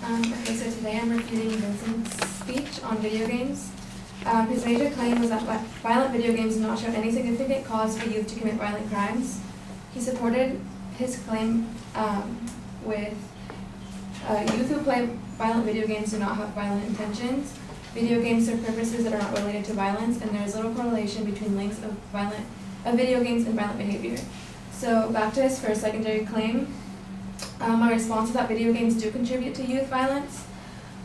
Okay, so today I'm refuting Vincent's speech on video games. His major claim was that violent video games do not show any significant cause for youth to commit violent crimes. He supported his claim with youth who play violent video games do not have violent intentions. Video games serve purposes that are not related to violence, and there is little correlation between links of video games and violent behavior. So back to his first secondary claim. My response is that video games do contribute to youth violence.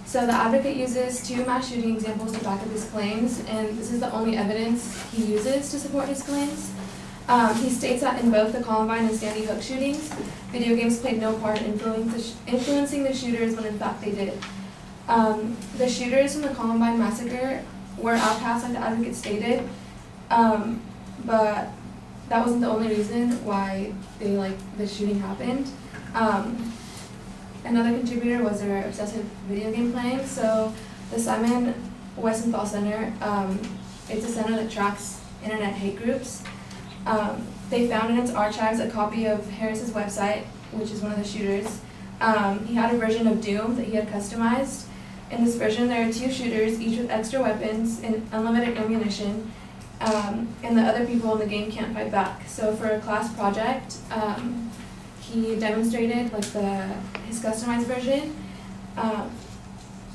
So the advocate uses two mass shooting examples to back up his claims, and this is the only evidence he uses to support his claims. He states that in both the Columbine and Sandy Hook shootings, video games played no part in influencing the shooters when in fact they did. The shooters from the Columbine massacre were outcasts, like the advocate stated, but that wasn't the only reason why the shooting happened. Another contributor was their obsessive video game playing. So the Simon Wiesenthal Center, it's a center that tracks internet hate groups. They found in its archives a copy of Harris's website, which is one of the shooters. He had a version of Doom that he had customized. In this version, there are two shooters, each with extra weapons and unlimited ammunition, and the other people in the game can't fight back. So for a class project, he demonstrated his customized version,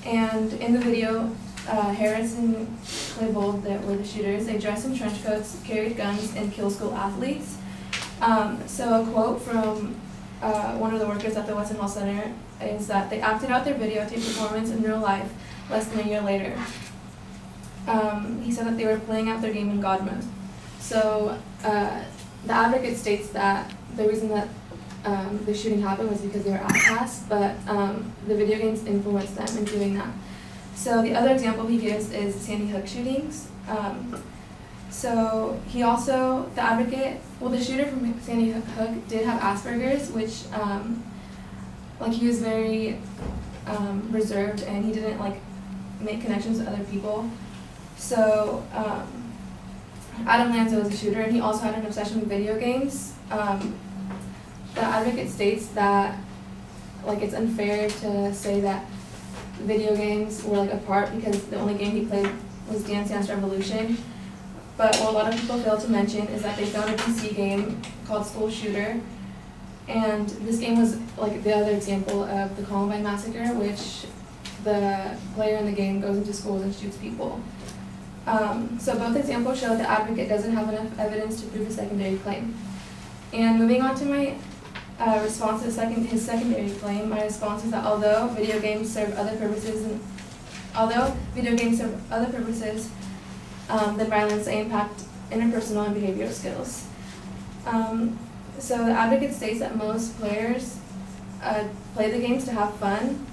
and in the video, Harris and Claybold, that were the shooters, they dressed in trench coats, carried guns, and killed school athletes. So a quote from one of the workers at the Wiesenthal Center is that they acted out their videotape performance in real life less than a year later. He said that they were playing out their game in God mode. So the advocate states that the reason that the shooting happened was because they were outcasts, but the video games influenced them in doing that. So the other example he gives is Sandy Hook shootings. So he also, the advocate, the shooter from Sandy Hook did have Asperger's, which he was very reserved, and he didn't make connections with other people. So Adam Lanza was a shooter, and he also had an obsession with video games. The advocate states that it's unfair to say that video games were a part because the only game he played was Dance Dance Revolution. But what a lot of people fail to mention is that they found a PC game called School Shooter, and this game was the other example of the Columbine massacre, which the player in the game goes into schools and shoots people. So both examples show the advocate doesn't have enough evidence to prove a secondary claim. And moving on to my response to his secondary claim, my response is that although video games serve other purposes than violence, they impact interpersonal and behavioral skills. So the advocate states that most players play the games to have fun,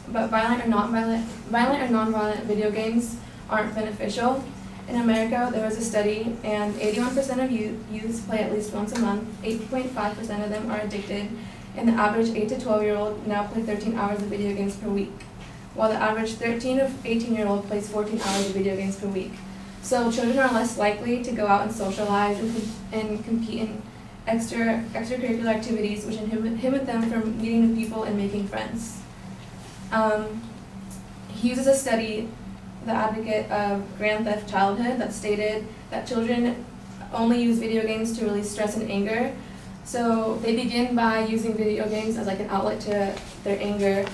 but violent or non-violent video games aren't beneficial. In America, there was a study, and 81% of youths play at least once a month, 8.5% of them are addicted, and the average 8 to 12-year-old now play 13 hours of video games per week, while the average 13 to 18-year-old plays 14 hours of video games per week. So children are less likely to go out and socialize and compete in extracurricular activities, which inhibit them from meeting new people and making friends. He uses a study, the advocate of Grand Theft Childhood, that stated that children only use video games to release stress and anger. So they begin by using video games as an outlet to their anger,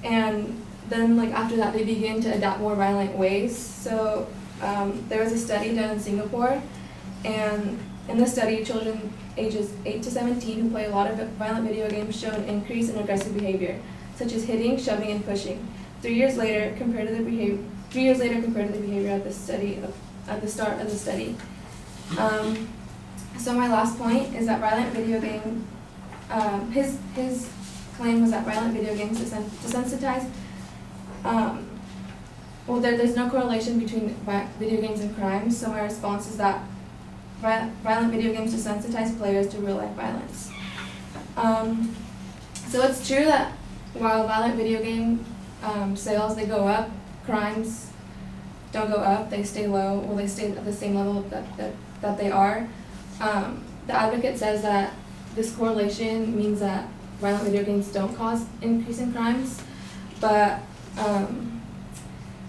and then after that they begin to adopt more violent ways. So there was a study done in Singapore, and in the study, children ages 8 to 17 who play a lot of violent video games showed an increase in aggressive behavior, such as hitting, shoving, and pushing. 3 years later, compared to the behavior at the start of the study. So my last point is that violent video game. His claim was that violent video games desensitize. There's no correlation between video games and crimes. So my response is that violent video games desensitize players to real-life violence. So it's true that while violent video game sales, they go up, crimes don't go up, they stay low, they stay at the same level that they are. The advocate says that this correlation means that violent video games don't cause increase in crimes, but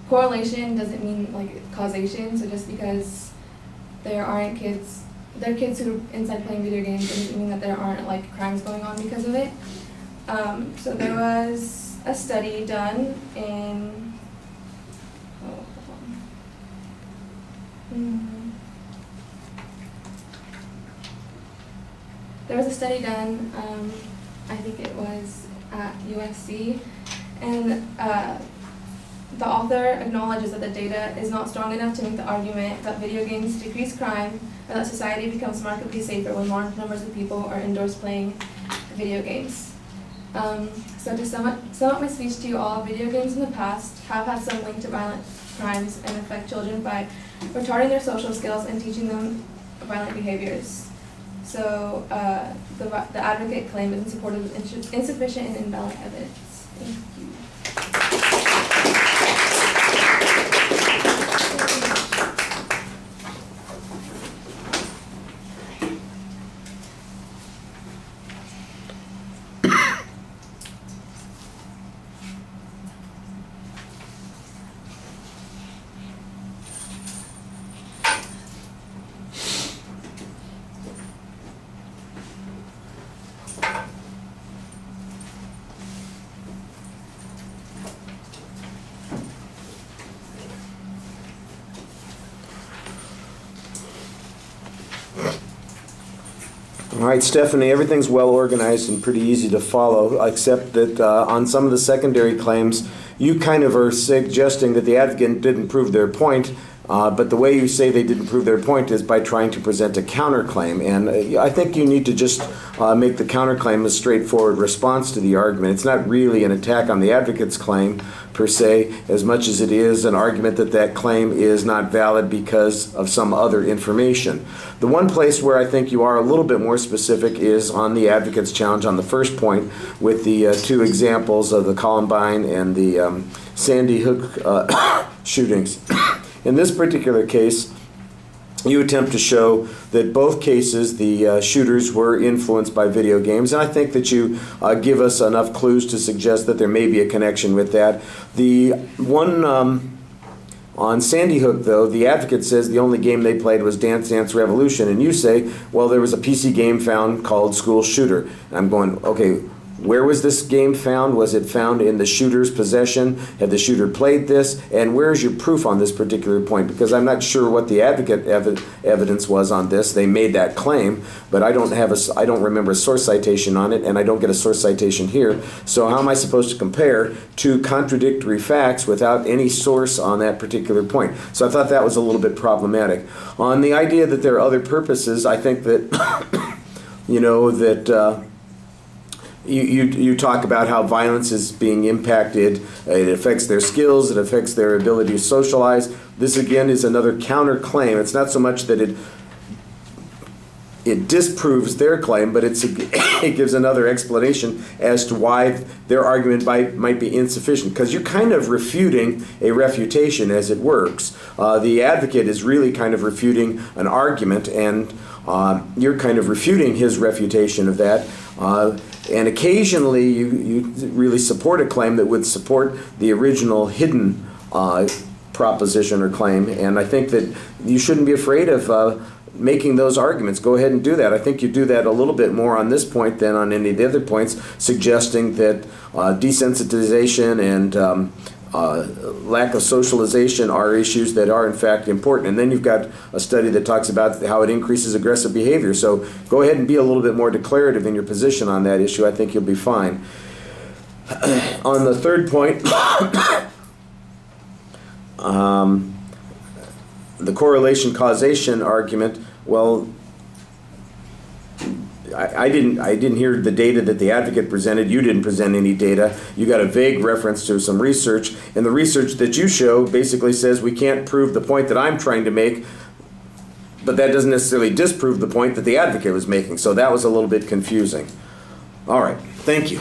correlation doesn't mean like causation. So just because there are kids who are inside playing video games doesn't mean that there aren't like crimes going on because of it. So there was a study done in there was a study done, I think it was at USC, and the author acknowledges that the data is not strong enough to make the argument that video games decrease crime or that society becomes markedly safer when large numbers of people are indoors playing video games. So to sum up my speech to you all, video games in the past have had some link to violent crimes and affect children by retarding their social skills and teaching them violent behaviors. So the advocate claim isn't supported with insufficient and invalid evidence. Thank you. All right, Stephanie, everything's well organized and pretty easy to follow, except that on some of the secondary claims, you kind of are suggesting that the advocate didn't prove their point, but the way you say they didn't prove their point is by trying to present a counterclaim. And I think you need to just make the counterclaim a straightforward response to the argument. It's not really an attack on the advocate's claim, per se, as much as it is an argument that that claim is not valid because of some other information. The one place where I think you are a little bit more specific is on the advocate's challenge on the first point with the two examples of the Columbine and the Sandy Hook shootings. In this particular case, you attempt to show that both cases the shooters were influenced by video games, and I think that you give us enough clues to suggest that there may be a connection with that. The one on Sandy Hook, though, the advocate says the only game they played was Dance Dance Revolution, and you say, well, there was a PC game found called School Shooter. And I'm going, okay, where was this game found? Was it found in the shooter's possession? Had the shooter played this? And where's your proof on this particular point? Because I'm not sure what the advocate evidence was on this. They made that claim, but I don't remember a source citation on it, and I don't get a source citation here. So how am I supposed to compare two contradictory facts without any source on that particular point? So I thought that was a little bit problematic. On the idea that there are other purposes, I think that you know that. You talk about how violence is being impacted. It affects their skills. It affects their ability to socialize. This, again, is another counterclaim. It's not so much that it disproves their claim, but it gives another explanation as to why their argument might be insufficient, because you're kind of refuting a refutation as it works. The advocate is really kind of refuting an argument, and you're kind of refuting his refutation of that. And occasionally you really support a claim that would support the original hidden proposition or claim, and I think that you shouldn't be afraid of making those arguments. Go ahead and do that. I think you do that a little bit more on this point than on any of the other points, suggesting that desensitization and lack of socialization are issues that are in fact important. And then you've got a study that talks about how it increases aggressive behavior. So go ahead and be a little bit more declarative in your position on that issue. I think you'll be fine. On the third point, the correlation causation argument, well, I didn't hear the data that the advocate presented. You didn't present any data. You got a vague reference to some research, and the research that you show basically says we can't prove the point that I'm trying to make, but that doesn't necessarily disprove the point that the advocate was making. So that was a little bit confusing. All right, thank you.